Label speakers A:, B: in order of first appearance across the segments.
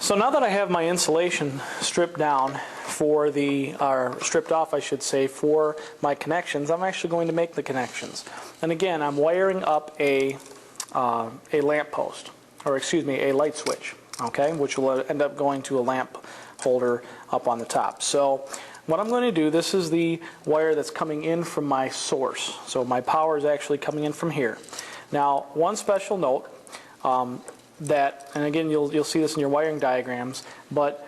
A: So now that I have my insulation stripped down for or stripped off I should say, for my connections, I'm actually going to make the connections. And again, I'm wiring up a lamp post, or excuse me, a light switch, okay, which will end up going to a lamp holder up on the top. So what I'm going to do, this is the wire that's coming in from my source. So my power is actually coming in from here. Now, one special note, and again you'll see this in your wiring diagrams, but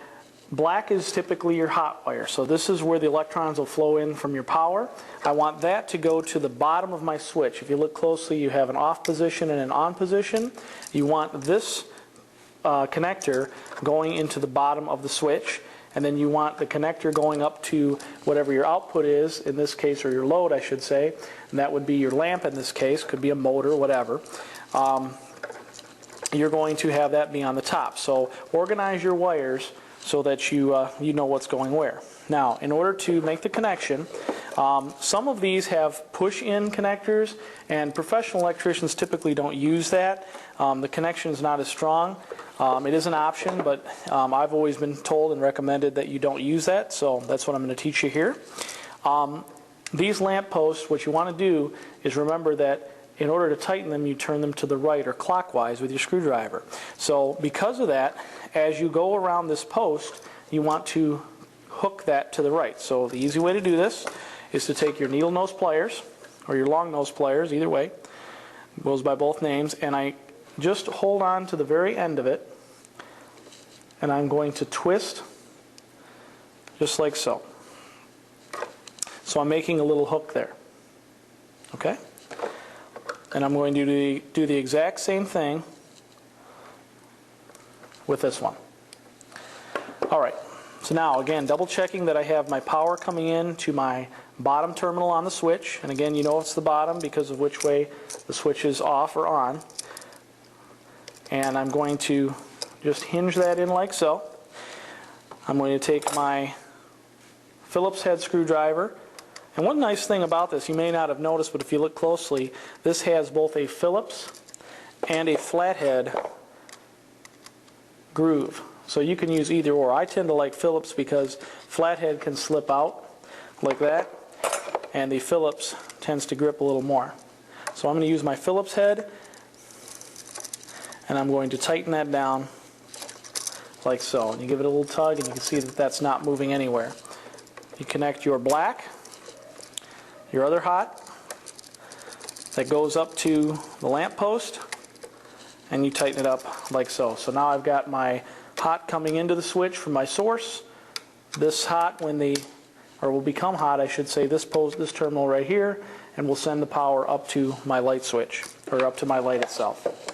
A: black is typically your hot wire. So this is where the electrons will flow in from your power. I want that to go to the bottom of my switch. If you look closely, you have an off position and an on position. You want this connector going into the bottom of the switch, and then you want the connector going up to whatever your output is, in this case, or your load I should say, and that would be your lamp in this case, could be a motor, whatever. You're going to have that be on the top. So organize your wires so that you know what's going where. Now, in order to make the connection, some of these have push-in connectors, and professional electricians typically don't use that. The connection is not as strong. It is an option, but I've always been told and recommended that you don't use that, so that's what I'm going to teach you here. These lamp posts, what you want to do is remember that in order to tighten them, you turn them to the right or clockwise with your screwdriver. So because of that, as you go around this post, you want to hook that to the right. So the easy way to do this is to take your needle nose pliers, or your long nose pliers, either way, goes by both names, and I just hold on to the very end of it, and I'm going to twist just like so. So I'm making a little hook there. Okay? And I'm going to do the exact same thing with this one. Alright, so now again, double checking that I have my power coming in to my bottom terminal on the switch. And again, you know it's the bottom because of which way the switch is off or on. And I'm going to just hinge that in like so. I'm going to take my Phillips head screwdriver. And one nice thing about this, you may not have noticed, but if you look closely, this has both a Phillips and a flathead groove. So you can use either or. I tend to like Phillips because flathead can slip out like that, and the Phillips tends to grip a little more. So I'm going to use my Phillips head, and I'm going to tighten that down like so. And you give it a little tug, and you can see that that's not moving anywhere. You connect your black, your other hot, that goes up to the lamp post, and you tighten it up like so. So now I've got my hot coming into the switch from my source. This hot will become hot, I should say, this terminal right here, and will send the power up to my light switch, or up to my light itself.